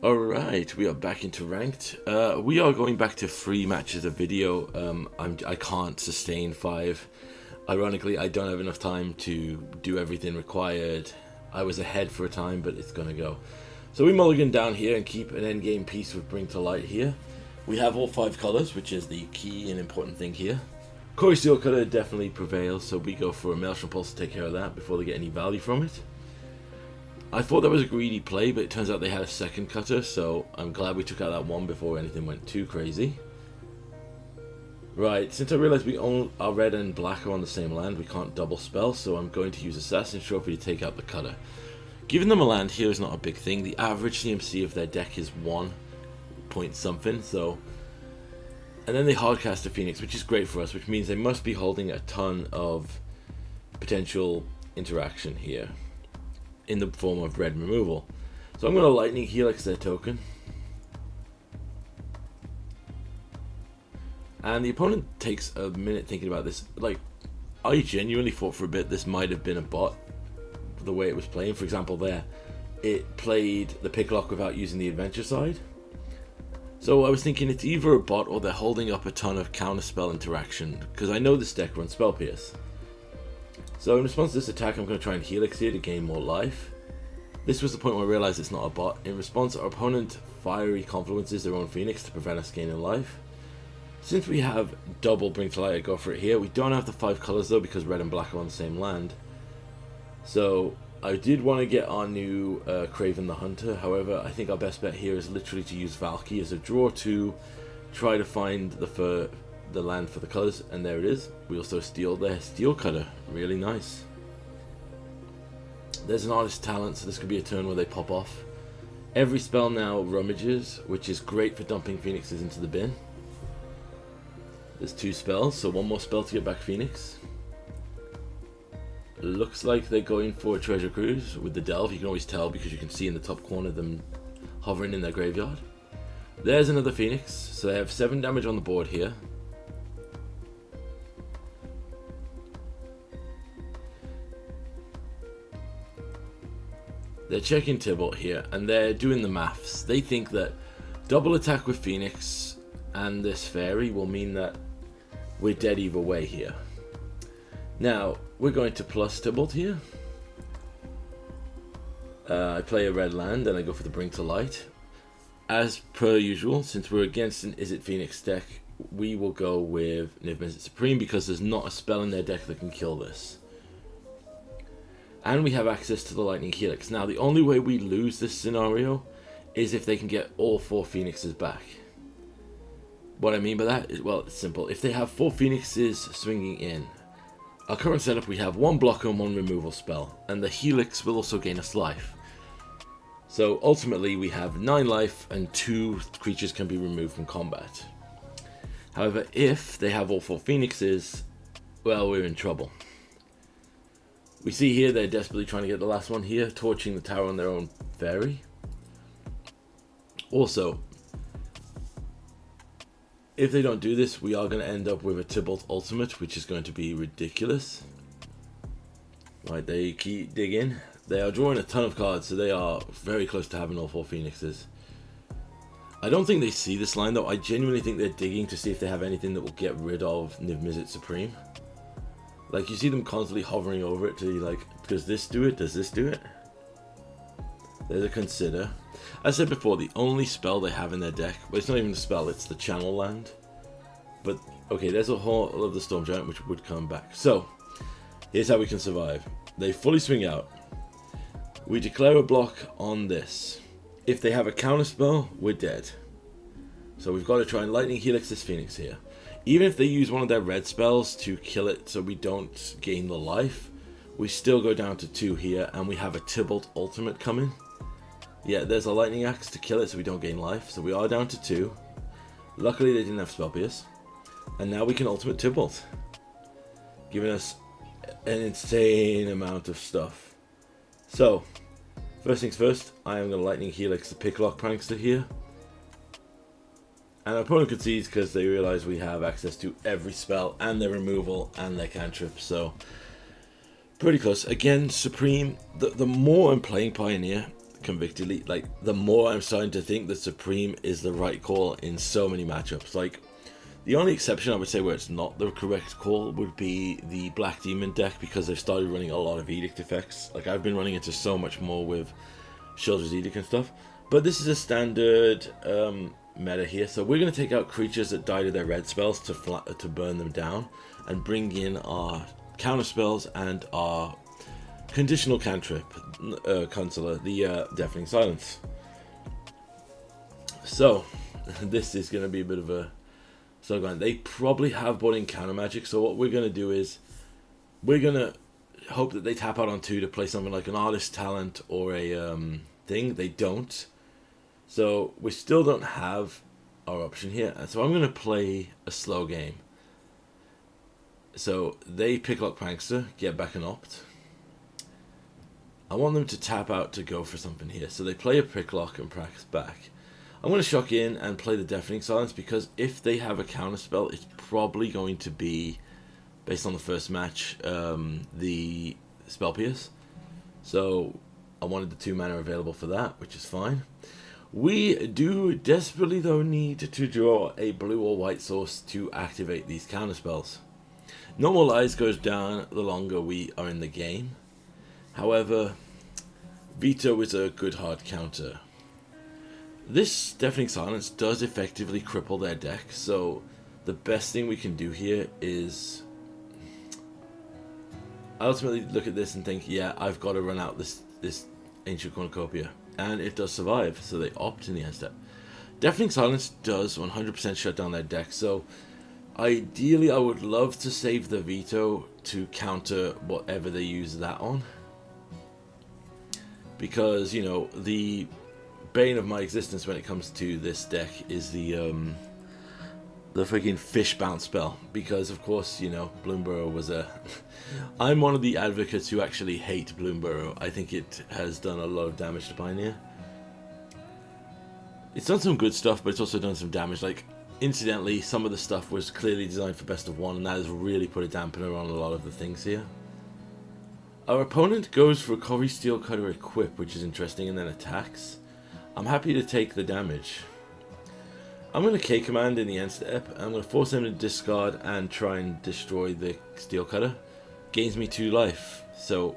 Alright, we are back into ranked. We are going back to 3 matches of video. I can't sustain 5. Ironically, I don't have enough time to do everything required. I was ahead for a time, but it's gonna go. So we mulligan down here and keep an endgame piece with Bring to Light here. We have all 5 colors, which is the key and important thing here. Core Steel color definitely prevails, so we go for a Maelstrom Pulse to take care of that before they get any value from it. I thought that was a greedy play, but it turns out they had a second cutter, so I'm glad we took out that one before anything went too crazy. Right, since I realized our red and black are on the same land, we can't double spell, so I'm going to use Assassin's Trophy to take out the cutter. Giving them a land here is not a big thing. The average CMC of their deck is 1 point something, so... And then they hardcast a Pheonix, which is great for us, which means they must be holding a ton of potential interaction here in the form of red removal. So I'm going to Lightning Helix their token. And the opponent takes a minute thinking about this. Like, I genuinely thought for a bit this might have been a bot, the way it was playing. For example, there, it played the pick lock without using the adventure side. So I was thinking it's either a bot or they're holding up a ton of counterspell interaction, because I know this deck runs Spell Pierce. So in response to this attack, I'm going to try and Helix here to gain more life. This was the point where I realized it's not a bot. In response, our opponent fiery confluences their own Pheonix to prevent us gaining life. Since we have double Bring to Light, I go for it here. We don't have the 5 colors though, because red and black are on the same land. So I did want to get our new Craven the Hunter. However, I think our best bet here is literally to use Valky as a draw to try to find the land for the colors, and there it is. We also steal their Steel Cutter. Really nice. There's an Artist Talent, so this could be a turn where they pop off. Every spell now rummages, which is great for dumping Pheonixes into the bin. There's 2 spells, so 1 more spell to get back Pheonix. Looks like they're going for a Treasure Cruise with the Delve. You can always tell because you can see in the top corner them hovering in their graveyard. There's another Pheonix, so they have 7 damage on the board here. They're checking Tybalt here, and they're doing the maths. They think that double attack with Pheonix and this fairy will mean that we're dead either way here. Now, we're going to plus Tybalt here. I play a red land, and I go for the Bring to Light. As per usual, since we're against an Izzet Pheonix deck, we will go with Niv Mizzet Supreme, because there's not a spell in their deck that can kill this. And we have access to the Lightning Helix. Now, the only way we lose this scenario is if they can get all 4 Pheonixes back. What I mean by that is, well, it's simple. If they have 4 Pheonixes swinging in, our current setup, we have 1 blocker and 1 removal spell, and the Helix will also gain us life. So ultimately, we have 9 life and 2 creatures can be removed from combat. However, if they have all 4 Pheonixes, well, we're in trouble. We see here they're desperately trying to get the last one here, torching the tower on their own fairy. Also, if they don't do this, we are going to end up with a Tybalt Ultimate, which is going to be ridiculous. Right, they keep digging. They are drawing a ton of cards, so they are very close to having all 4 Pheonixes. I don't think they see this line though. I genuinely think they're digging to see if they have anything that will get rid of Niv Mizzet Supreme. Like, you see them constantly hovering over it to be like, does this do it? Does this do it? There's a Consider. As I said before, the only spell they have in their deck, well, it's not even a spell, it's the Channel Land. But, okay, there's a Hall of the Storm Giant, which would come back. So, here's how we can survive. They fully swing out. We declare a block on this. If they have a counter spell, we're dead. So we've got to try and Lightning Helix this Pheonix here. Even if they use one of their red spells to kill it so we don't gain the life, we still go down to 2 here, and we have a Tybalt Ultimate coming. Yeah, there's a Lightning Axe to kill it so we don't gain life, so we are down to 2. Luckily they didn't have Spell Pierce. And now we can Ultimate Tybalt, giving us an insane amount of stuff. So, first things first, I am going to Lightning Helix the Picklock Prankster here. And our opponent concedes because they realize we have access to every spell and their removal and their cantrip, so pretty close. Again, Supreme, the more I'm playing Pioneer, convictedly. Like, the more I'm starting to think that Supreme is the right call in so many matchups. Like, the only exception I would say where it's not the correct call would be the Black Demon deck, because they've started running a lot of Edict effects. Like, I've been running into so much more with Sheoldred's Edict and stuff. But this is a standard meta here. So we're going to take out creatures that die to their red spells to burn them down, and bring in our counter spells and our conditional cantrip, Consular, the Deafening Silence. So this is going to be a bit of a slowdown. They probably have bought in counter magic, so what we're going to do is we're going to hope that they tap out on 2 to play something like an Artist Talent or a thing. They don't, so we still don't have our option here, and so I'm going to play a slow game. So they Picklock Prankster, get back and opt. I want them to tap out to go for something here. So they play a Picklock and Prax back. I'm going to shock in and play the Deafening Silence, because if they have a counter spell, it's probably going to be, based on the first match, the Spell Pierce. So I wanted the 2 mana available for that, which is fine. We do desperately, though, need to draw a blue or white source to activate these counter spells. Normal Lies goes down the longer we are in the game. However, Veto is a good hard counter. This Deafening Silence does effectively cripple their deck, so the best thing we can do here is I ultimately look at this and think, yeah, I've got to run out this Ancient Cornucopia, and it does survive, so they opt in the end step. Deafening Silence does 100% shut down their deck, so ideally I would love to save the Veto to counter whatever they use that on. Because, you know, the bane of my existence when it comes to this deck is the freaking fish bounce spell. Because, of course, you know, Bloomburrow was a... I'm one of the advocates who actually hate Bloomburrow. I think it has done a lot of damage to Pioneer. It's done some good stuff, but it's also done some damage. Like, incidentally, some of the stuff was clearly designed for best of 1, and that has really put a dampener on a lot of the things here. Our opponent goes for a Corey Steelcutter equip, which is interesting, and then attacks. I'm happy to take the damage. I'm going to K-Command in the end step, and I'm going to force him to discard and try and destroy the Steelcutter. Gains me 2 life. So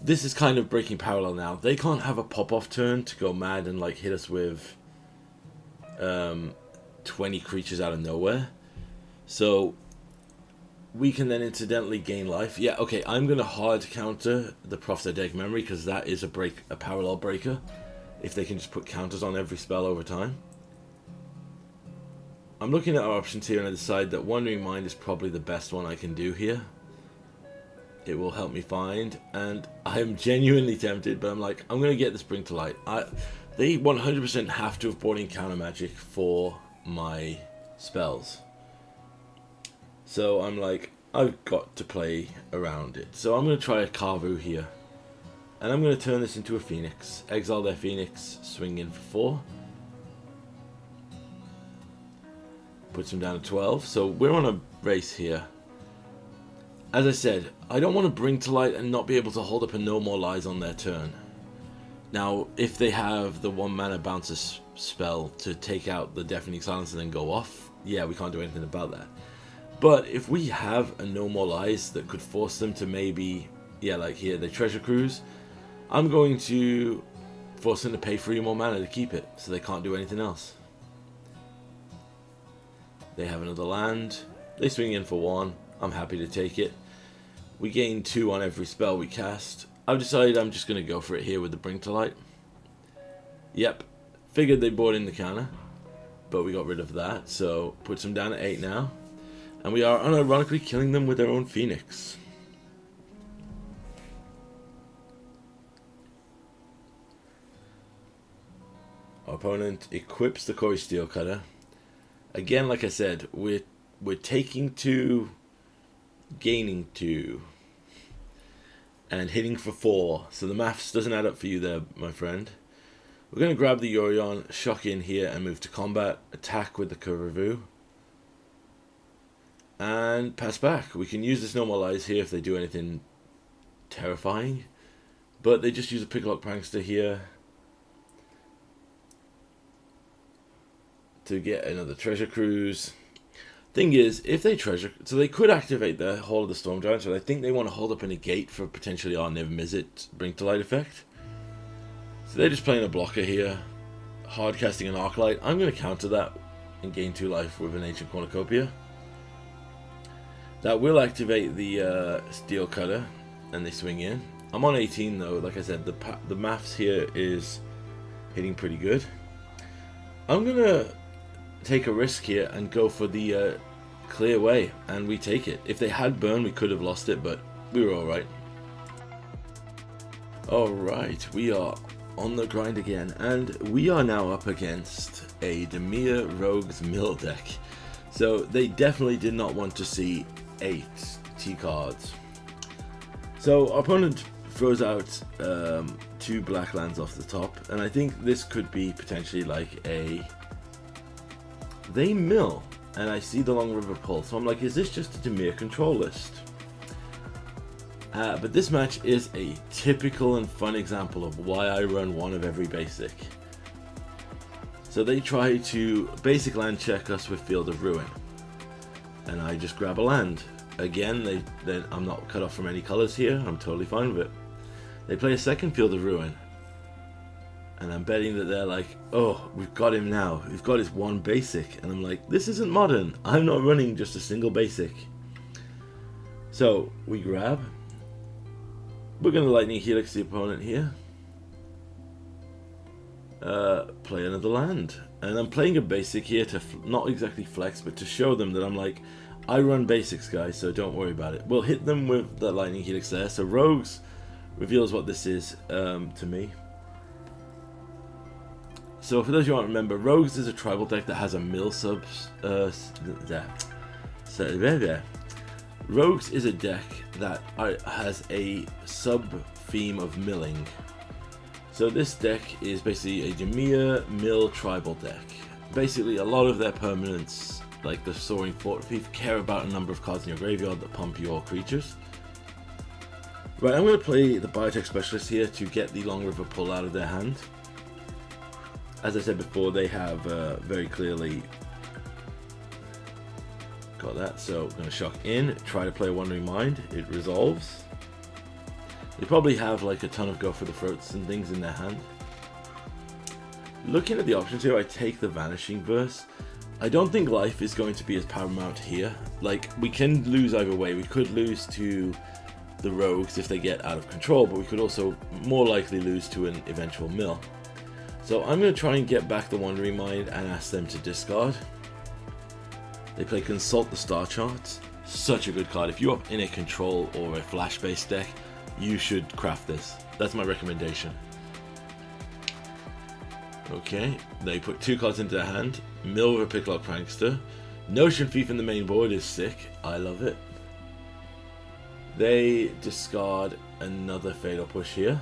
this is kind of breaking parallel now. They can't have a pop-off turn to go mad and like hit us with 20 creatures out of nowhere. So we can then incidentally gain life. Yeah, okay, I'm going to hard counter the Prophetic Memory, because that is a parallel breaker. If they can just put counters on every spell over time. I'm looking at our options here, and I decide that Wandering Mind is probably the best one I can do here. It will help me find, and I am genuinely tempted, but I'm like, I'm going to get this Bring to Light. They 100% have to have brought in counter magic for my spells. So I'm like, I've got to play around it. So I'm going to try a Carvu here. And I'm going to turn this into a Pheonix. Exile their Pheonix, swing in for 4. Puts them down to 12. So we're on a race here. As I said, I don't want to Bring to Light and not be able to hold up a No More Lies on their turn. Now, if they have the 1 mana bouncer spell to take out the Deafening Silence and then go off, yeah, we can't do anything about that. But if we have a No More Lies that could force them to maybe, yeah, like here, they Treasure Cruise, I'm going to force them to pay 3 more mana to keep it, so they can't do anything else. They have another land, they swing in for 1, I'm happy to take it. We gain 2 on every spell we cast. I've decided I'm just going to go for it here with the Bring to Light. Yep, figured they bought in the counter, but we got rid of that, so puts them down at 8 now. And we are unironically killing them with their own Pheonix. Our opponent equips the Corey Steelcutter. Again, like I said, we're taking 2, gaining 2, and hitting for 4. So the maths doesn't add up for you there, my friend. We're going to grab the Yorion, shock in here, and move to combat. Attack with the Carvu. And pass back. We can use this No More Lies here if they do anything terrifying. But they just use a Picklock Prankster here. to get another treasure cruise. Thing is, if they treasure, so they could activate the Hall of the Storm Giants, but I think they want to hold up a negate for potentially our Never Miss It Bring to Light effect. So they're just playing a blocker here, hard casting an Arclight. I'm going to counter that and gain 2 life with an Ancient Cornucopia. That will activate the Steel Cutter, and they swing in. I'm on 18 though. Like I said, the maths here is hitting pretty good. I'm going to take a risk here and go for the clear way, and we take it. If they had burn, we could have lost it, but we were alright. Alright, we are on the grind again, and we are now up against a Dimir Rouges Mill deck. So they definitely did not want to see 8 T cards. So our opponent throws out 2 black lands off the top, and I think this could be potentially like a... They mill, and I see the Long River Pull, so I'm like, is this just a Dimir control list? But this match is a typical and fun example of why I run one of every basic. So they try to basic land check us with Field of Ruin, and I just grab a land. Again, I'm not cut off from any colors here, I'm totally fine with it. They play a second Field of Ruin, and I'm betting that they're like, oh, we've got him now. We've got his 1 basic. And I'm like, this isn't modern. I'm not running just a single basic. So we grab. We're going to Lightning Helix the opponent here. Play another land. And I'm playing a basic here to not exactly flex, but to show them that I'm like, I run basics, guys, so don't worry about it. We'll hit them with the Lightning Helix there. So Rouges reveals what this is to me. So for those who don't remember, Rouges is a tribal deck that has a mill subs. Rouges is a deck that has a sub-theme of milling. So this deck is basically a Dimir mill tribal deck. Basically, a lot of their permanents, like the Soaring Fort Thief, care about a number of cards in your graveyard that pump your creatures. Right, I'm going to play the Biotech Specialist here to get the Long River Pull out of their hand. As I said before, they have very clearly got that, so I'm going to shock in, try to play a Wandering Mind, it resolves. They probably have like a ton of Go for the Throats and things in their hand. Looking at the options here, I take the Vanishing Verse. I don't think life is going to be as paramount here. Like, we can lose either way. We could lose to the Rouges if they get out of control, but we could also more likely lose to an eventual mill. So I'm going to try and get back the Wandering Mind and ask them to discard. They play Consult the Star Charts. Such a good card. If you're in a control or a flash based deck, you should craft this. That's my recommendation. Okay, they put 2 cards into their hand. Mill with a Picklock Prankster. Notion Thief in the main board is sick. I love it. They discard another Fatal Push here.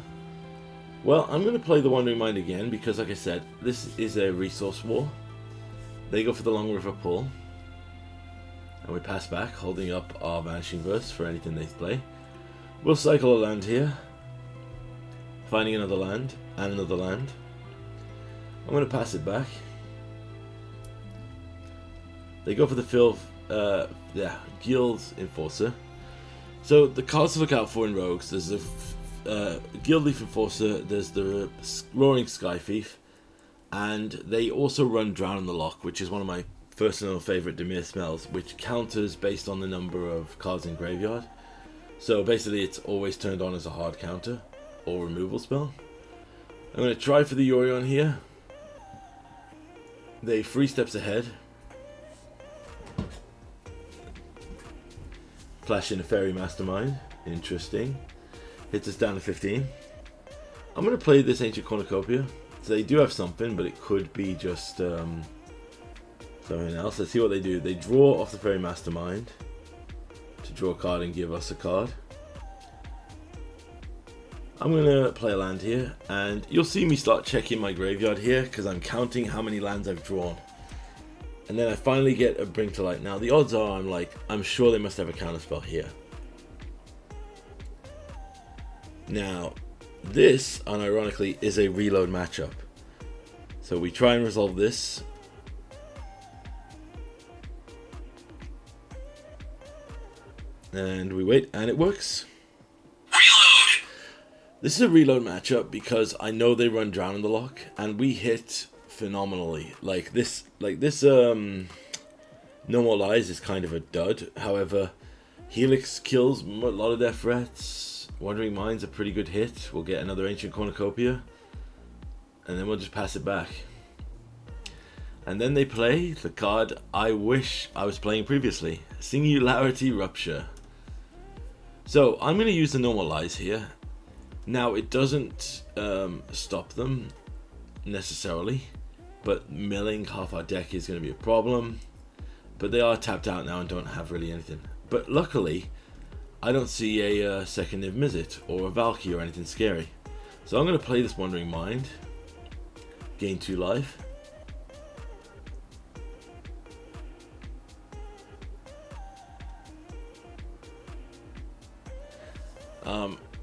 Well, I'm going to play the Wandering Mind again because, like I said, this is a resource war. They go for the Long River Pull. And we pass back, holding up our Vanishing Verse for anything they play. We'll cycle a land here. Finding another land, and another land. I'm going to pass it back. They go for the Guild Enforcer. So the cards to look out for in Rouges, there's the Guild Leaf Enforcer, there's the Roaring Sky Thief, and they also run Drown in the Loch, which is one of my personal favourite Dimir spells, which counters based on the number of cards in graveyard. So basically it's always turned on as a hard counter or removal spell. I'm going to try for the Yorion here. They 3 steps ahead. Flash in a Fairy Mastermind. Interesting. Hits us down to 15. I'm going to play this Ancient Cornucopia. So they do have something, but it could be just something else. Let's see what they do. They draw off the Fairy Mastermind to draw a card and give us a card. I'm going to play a land here, and you'll see me start checking my graveyard here because I'm counting how many lands I've drawn. And then I finally get a Bring to Light. Now the odds are I'm sure they must have a counterspell here. Now this, unironically, is a reload matchup. So we try and resolve this. And we wait, and it works. Reload! This is a reload matchup because I know they run Drown in the Loch, and we hit phenomenally. Like this No More Lies is kind of a dud. However, Helix kills a lot of their threats. Wandering Mind's a pretty good hit. We'll get another Ancient Cornucopia, and then we'll just pass it back. And then they play the card I wish I was playing previously, Singularity Rupture. So I'm going to use the No More Lies here. Now it doesn't stop them necessarily, but milling half our deck is going to be a problem. But they are tapped out now and don't have really anything. But luckily, I don't see a second Niv Mizzet or a Valky or anything scary. So I'm going to play this Wandering Mind, gain 2 life.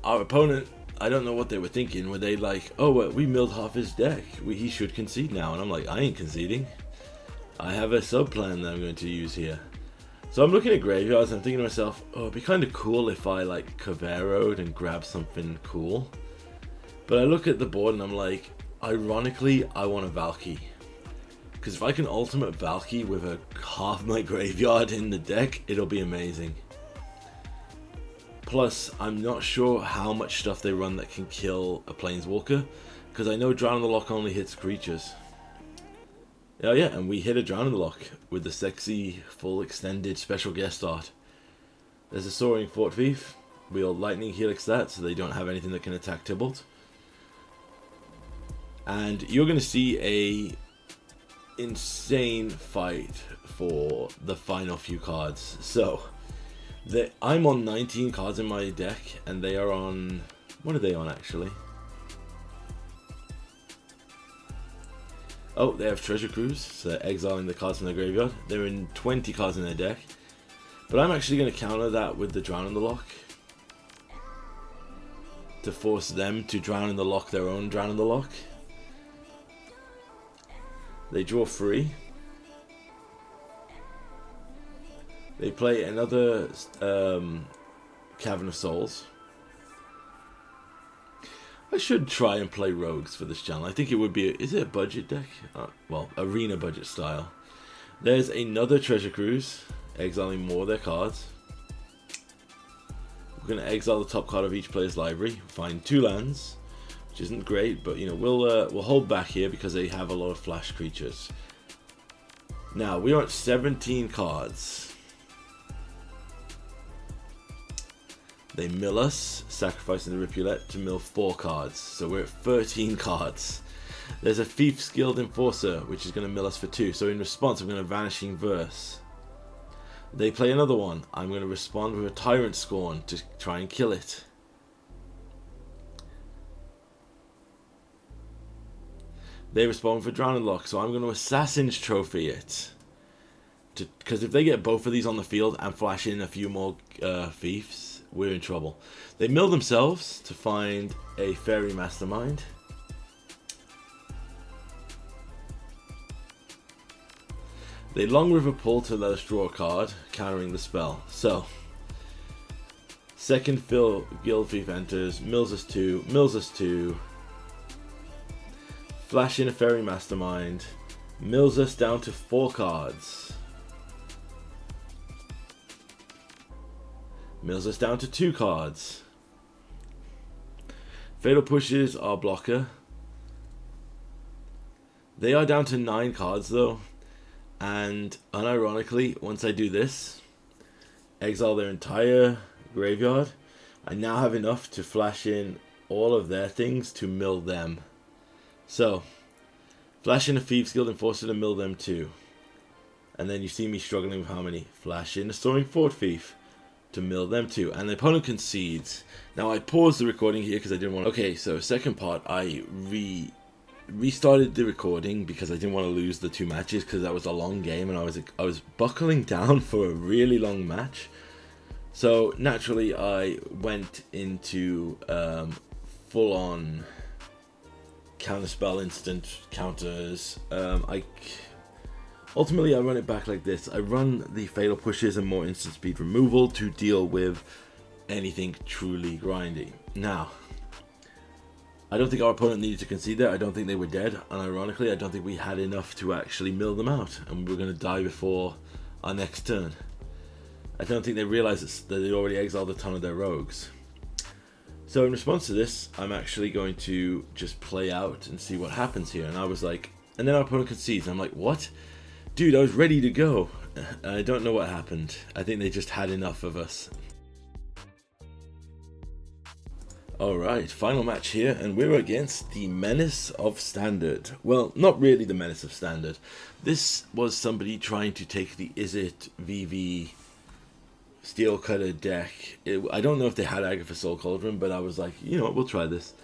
Our opponent, I don't know what they were thinking. Were they like, oh, well, we milled half his deck, he should concede now? And I'm like, I ain't conceding. I have a sub plan that I'm going to use here. So I'm looking at graveyards and I'm thinking to myself, oh, it'd be kind of cool if I like Cavero'd and grab something cool. But I look at the board and I'm like, ironically, I want a Valky. Because if I can ultimate Valky with a half my graveyard in the deck, it'll be amazing. Plus, I'm not sure how much stuff they run that can kill a Planeswalker, because I know Drown in the Loch only hits creatures. Oh yeah, and we hit a Drown in the Loch with the sexy, full extended special guest art. There's a Soaring Fort Thief. We'll Lightning Helix that so they don't have anything that can attack Tybalt. And you're going to see a insane fight for the final few cards. So I'm on 19 cards in my deck, and they are on... What are they on, actually? Oh, they have Treasure Cruise, so they're exiling the cards from their graveyard. They're in 20 cards in their deck. But I'm actually going to counter that with the Drown in the Loch, to force them to Drown in the Loch their own Drown in the Loch. They draw 3. They play another Cavern of Souls. I should try and play Rogues for this channel. I think it would be... Is it a budget deck? Well, arena budget style. There's another Treasure Cruise, exiling more of their cards. We're going to exile the top card of each player's library, find 2 lands, which isn't great, but you know, we'll hold back here because they have a lot of flash creatures. Now, we are at 17 cards. They mill us, sacrificing the Ripulet to mill 4 cards. So we're at 13 cards. There's a Thief's Guild Enforcer, which is going to mill us for 2. So in response, I'm going to Vanishing Verse. They play another one. I'm going to respond with a Tyrant Scorn to try and kill it. They respond for Drown in the Loch, so I'm going to Assassin's Trophy it. Because if they get both of these on the field and flash in a few more Thieves, we're in trouble. They mill themselves to find a Fairy Mastermind. They Long River Pull to let us draw a card, countering the spell. So, second Guild Thief enters, mills us 2, flash in a Fairy Mastermind, mills us down to 4 cards. Mills us down to 2 cards. Fatal Pushes our blocker. They are down to 9 cards though. And unironically, once I do this, exile their entire graveyard, I now have enough to flash in all of their things to mill them. So, flash in a Thieves Guild Enforcer to mill them too. And then you see me struggling with how many? Flash in a Soaring Fort Thief to mill them too, and the opponent concedes. Now I paused the recording here because I didn't want to... Okay, so second part, I restarted the recording because I didn't want to lose the 2 matches because that was a long game and I was buckling down for a really long match. So naturally I went into full-on counterspell instant counters. Ultimately, I run it back like this. I run the Fatal Pushes and more instant speed removal to deal with anything truly grindy. Now, I don't think our opponent needed to concede there. I don't think they were dead. And ironically, I don't think we had enough to actually mill them out. And we were going to die before our next turn. I don't think they realized that they already exiled a ton of their rogues. So in response to this, I'm actually going to just play out and see what happens here. And I was like, and then our opponent concedes. I'm like, what? Dude, I was ready to go. I don't know what happened. I think they just had enough of us. Alright, final match here, and we're against the Menace of Standard. Well, not really the Menace of Standard. This was somebody trying to take the Izzet VV Steel Cutter deck. I don't know if they had Agatha Soul Cauldron, but I was like, you know what, we'll try this.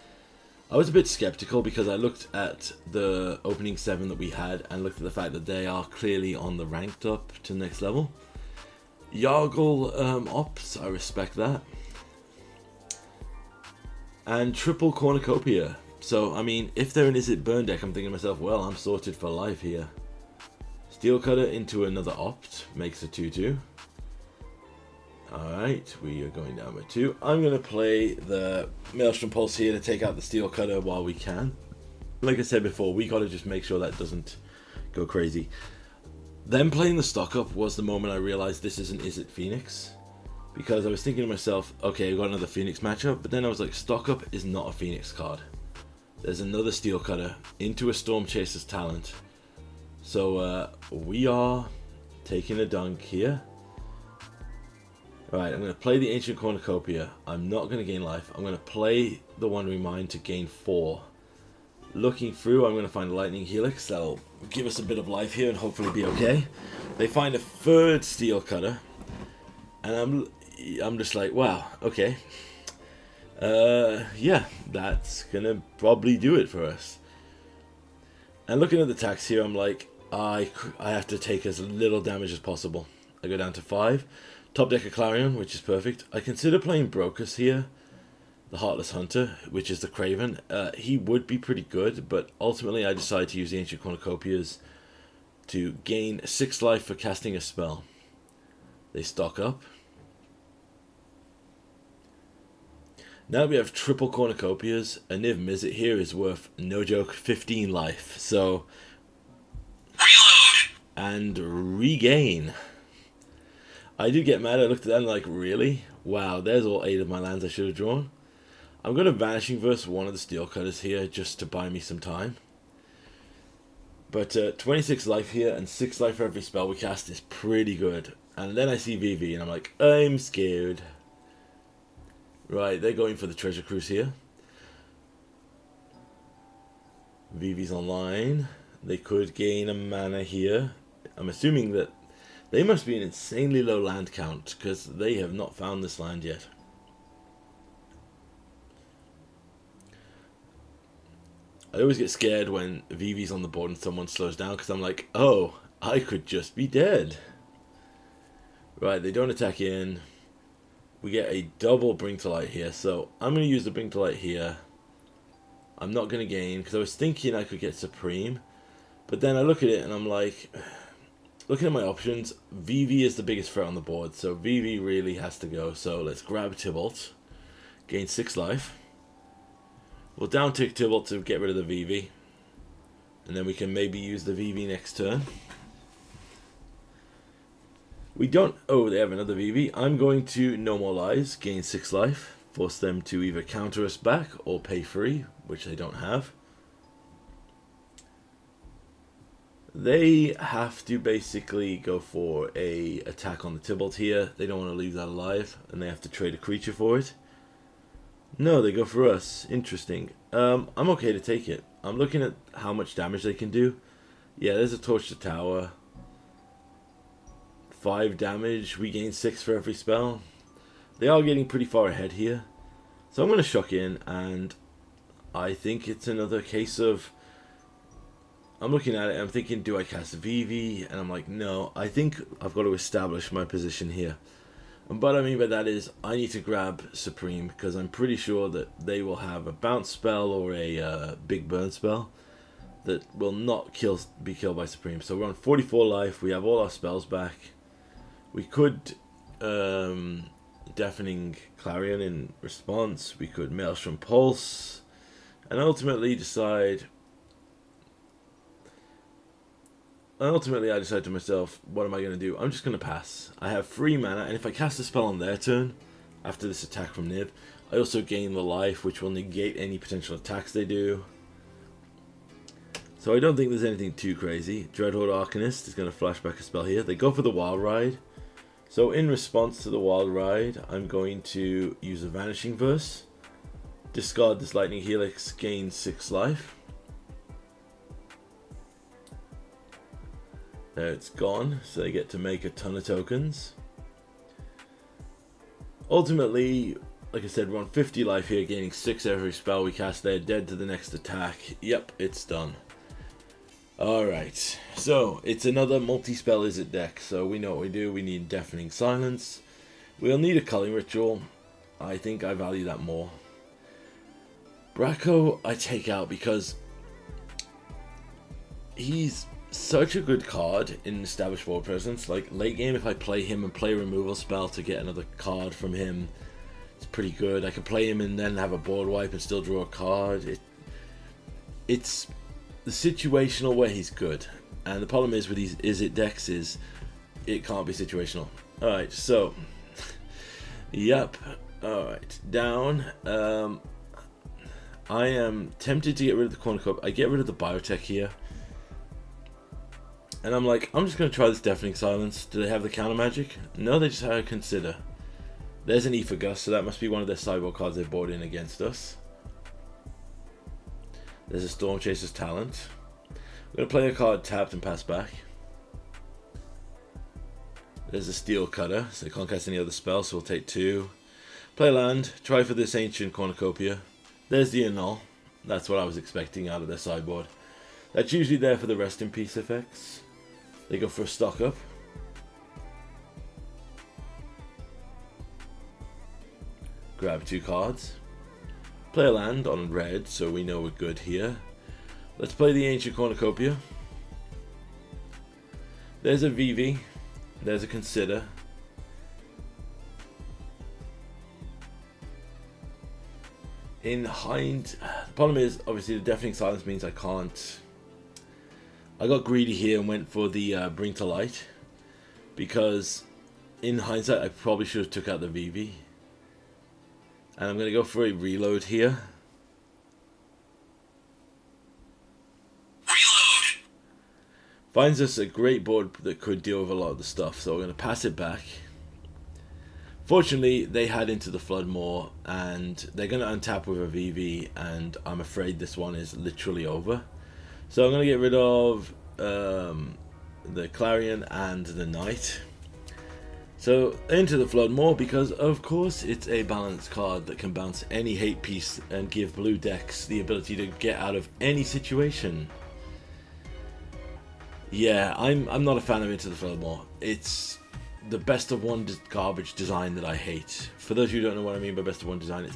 I was a bit skeptical because I looked at the opening 7 that we had and looked at the fact that they are clearly on the ranked up to the next level. Yargle Ops, I respect that. And triple Cornucopia. So, I mean, if they're an Izzet Burn deck, I'm thinking to myself, well, I'm sorted for life here. Steel Cutter into another Opt makes a 2-2. Alright, we are going down by 2. I'm going to play the Maelstrom Pulse here to take out the Steel Cutter while we can. Like I said before, we got to just make sure that doesn't go crazy. Then playing the stock up was the moment I realized this is an Izzet Pheonix. Because I was thinking to myself, okay, I got another Pheonix matchup, but then I was like, stock up is not a Pheonix card. There's another Steel Cutter into a Storm Chaser's talent. So we are taking a dunk here. Right, I'm going to play the Ancient Cornucopia. I'm not going to gain life. I'm going to play the Wandering Mind to gain 4. Looking through, I'm going to find a Lightning Helix. That'll give us a bit of life here and hopefully be okay. They find a third Steel Cutter. And I'm just like, wow, okay. Yeah, that's gonna probably do it for us. And looking at the tax here, I'm like, I have to take as little damage as possible. I go down to 5. Top deck a Clarion, which is perfect. I consider playing Brocus here, the Heartless Hunter, which is the Craven. He would be pretty good, but ultimately I decided to use the Ancient Cornucopias to gain 6 life for casting a spell. They stock up. Now we have triple Cornucopias. A Niv Mizzet here is worth, no joke, 15 life. So, reload and regain. I did get mad. I looked at that and like, really? Wow, there's all 8 of my lands I should have drawn. I'm going to Vanishing Verse one of the Steel Cutters here just to buy me some time. But 26 life here and 6 life for every spell we cast is pretty good. And then I see VV and I'm like, I'm scared. Right, they're going for the Treasure Cruise here. VV's online. They could gain a mana here. I'm assuming that they must be an insanely low land count because they have not found this land yet. I always get scared when VV's on the board and someone slows down because I'm like, oh, I could just be dead. Right, they don't attack in. We get a double Bring to Light here, so I'm going to use the Bring to Light here. I'm not going to gain, because I was thinking I could get Supreme, but then I look at it and I'm like, looking at my options, VV is the biggest threat on the board, so VV really has to go, so let's grab Tybalt, gain 6 life. We'll down tick Tybalt to get rid of the VV, and then we can maybe use the VV next turn. We don't... Oh, they have another VV. I'm going to No More Lies, gain 6 life. Force them to either counter us back or pay free, which they don't have. They have to basically go for a attack on the Tybalt here. They don't want to leave that alive, and they have to trade a creature for it. No, they go for us. Interesting. I'm okay to take it. I'm looking at how much damage they can do. Yeah, there's a Torch to Tower. 5 damage, we gain 6 for every spell. They are getting pretty far ahead here. So I'm going to shock in, and I think it's another case of... I'm looking at it, and I'm thinking, do I cast VV? And I'm like, no, I think I've got to establish my position here. And what I mean by that is, I need to grab Supreme, because I'm pretty sure that they will have a bounce spell or a big burn spell. that will not be killed by Supreme. So we're on 44 life. We have all our spells back. We could Deafening Clarion in response. We could Maelstrom Pulse, and ultimately decide. And ultimately, I decide to myself, what am I going to do? I'm just going to pass. I have 3 mana, and if I cast a spell on their turn, after this attack from Niv, I also gain the life, which will negate any potential attacks they do. So I don't think there's anything too crazy. Dreadhorde Arcanist is going to flash back a spell here. They go for the Wild Ride. So in response to the Wild Ride, I'm going to use a Vanishing Verse. Discard this Lightning Helix, gain 6 life. There, it's gone, so they get to make a ton of tokens. Ultimately, like I said, we're on 50 life here, gaining 6 every spell we cast. They're dead to the next attack. Yep, it's done. Alright, so it's another multi-spell Izzet deck. So we know what we do. We need Deafening Silence. We'll need a Culling Ritual. I think I value that more. Bracco I take out because he's such a good card in established board presence. Like late game, if I play him and play a removal spell to get another card from him, it's pretty good. I can play him and then have a board wipe and still draw a card. It's the situational where he's good, and the problem is with these Izzet decks is it can't be situational. All right, so yep. All right, down. I am tempted to get rid of the Cornucopia. I get rid of the Biotech here. And I'm like, I'm just going to try this Deafening Silence. Do they have the counter magic? No, they just have to consider. There's an Ether Gust, so that must be one of their sideboard cards they brought in against us. There's a Storm Chaser's Talent. I'm going to play a card tapped and pass back. There's a Steel Cutter, so they can't cast any other spells, so we'll take 2. Play land, try for this Ancient Cornucopia. There's the Annul. That's what I was expecting out of their sideboard. That's usually there for the Rest in Peace effects. They go for a Stock Up. Grab 2 cards. Play a land on red, so we know we're good here. Let's play the Ancient Cornucopia. There's a VV. There's a Consider. In the problem is, obviously, the Deafening Silence means I can't. I got greedy here and went for the Bring to Light, because in hindsight I probably should have took out the VV. And I'm going to go for a reload here. Reload! Finds us a great board that could deal with a lot of the stuff, so we're going to pass it back. Fortunately, they had Into the Flood more, and they're going to untap with a VV, and I'm afraid this one is literally over. So I'm going to get rid of the Clarion and the Knight. So Into the Flood more because, of course, it's a balanced card that can bounce any hate piece and give blue decks the ability to get out of any situation. Yeah, I'm not a fan of Into the Flood more. It's the best of one garbage design that I hate. For those of you who don't know what I mean by best of one design,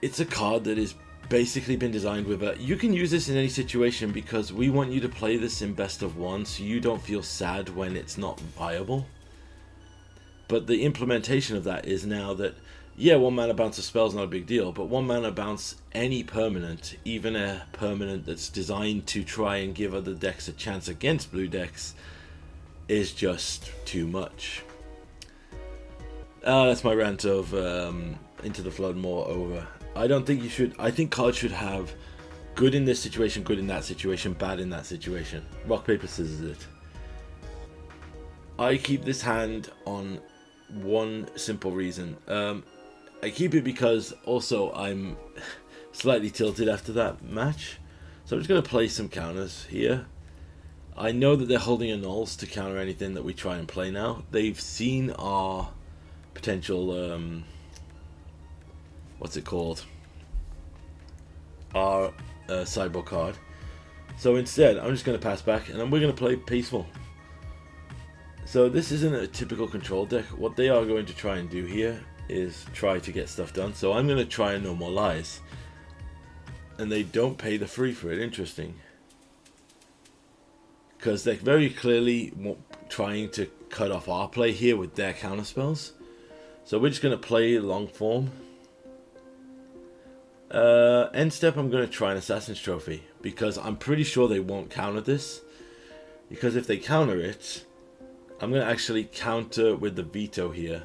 it's a card that is basically been designed with a, you can use this in any situation because we want you to play this in best of one so you don't feel sad when it's not viable. But the implementation of that is now that, yeah, 1 mana bounce a spell is not a big deal, but 1 mana bounce any permanent, even a permanent that's designed to try and give other decks a chance against blue decks, is just too much. That's my rant of Into the Flood more over. I don't think you should. I think cards should have good in this situation, good in that situation, bad in that situation. Rock, paper, scissors it. I keep this hand on one simple reason. I keep it because also I'm slightly tilted after that match. So I'm just going to play some counters here. I know that they're holding annuls to counter anything that we try and play now. They've seen our potential, what's it called? Our sideboard card. So instead, I'm just going to pass back and we're going to play peaceful. So this isn't a typical control deck. What they are going to try and do here is try to get stuff done. So I'm going to try and No More Lies. And they don't pay the free for it. Interesting. Because they're very clearly trying to cut off our play here with their counterspells. So we're just going to play long form. End step, I'm going to try an Assassin's Trophy. Because I'm pretty sure they won't counter this. Because if they counter it, I'm going to actually counter with the veto here.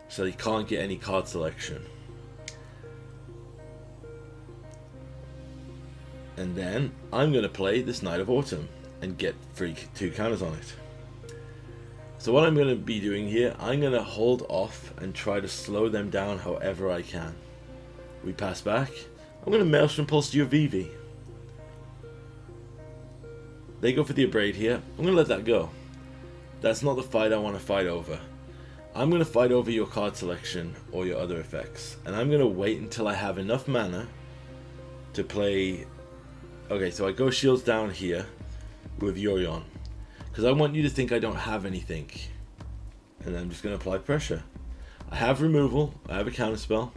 So they can't get any card selection. And then I'm going to play this Knight of Autumn and get free 2 counters on it. So what I'm going to be doing here, I'm going to hold off and try to slow them down however I can. We pass back. I'm going to Maelstrom Pulse to your Vivi. They go for the Abrade here. I'm going to let that go. That's not the fight I want to fight over. I'm going to fight over your card selection or your other effects. And I'm going to wait until I have enough mana to play... Okay, so I go shields down here with Yorion. Because I want you to think I don't have anything. And I'm just going to apply pressure. I have removal. I have a counterspell.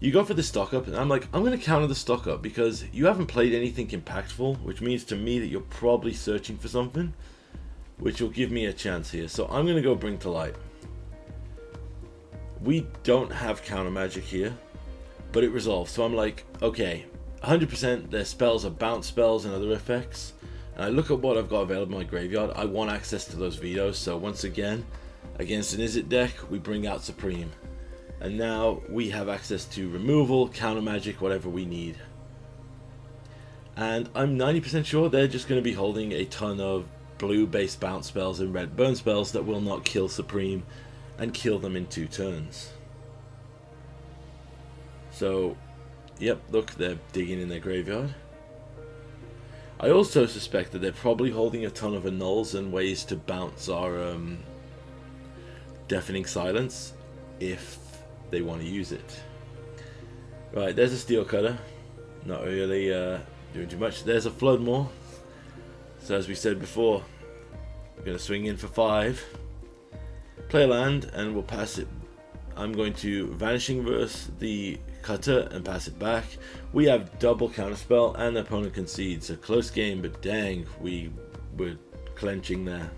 You go for the stock up, and I'm like, I'm going to counter the stock up because you haven't played anything impactful, which means to me that you're probably searching for something, which will give me a chance here. So I'm going to go Bring to Light. We don't have counter magic here, but it resolves. So I'm like, okay, 100% their spells are bounce spells and other effects. And I look at what I've got available in my graveyard. I want access to those vetoes. So once again, against an Izzet deck, we bring out Supreme. And now we have access to removal, counter magic, whatever we need. And I'm 90% sure they're just going to be holding a ton of blue-based bounce spells and red burn spells that will not kill Supreme and kill them in 2 turns. So, yep, look, they're digging in their graveyard. I also suspect that they're probably holding a ton of annuls and ways to bounce our Deafening Silence if they want to use it. Right, there's a Steel Cutter. Not really doing too much. There's a Floodmore. So as we said before, we're going to swing in for 5. Play a land and we'll pass it. I'm going to Vanishing Verse the Cutter and pass it back. We have double counterspell and the opponent concedes. A close game, but dang, we were clenching there.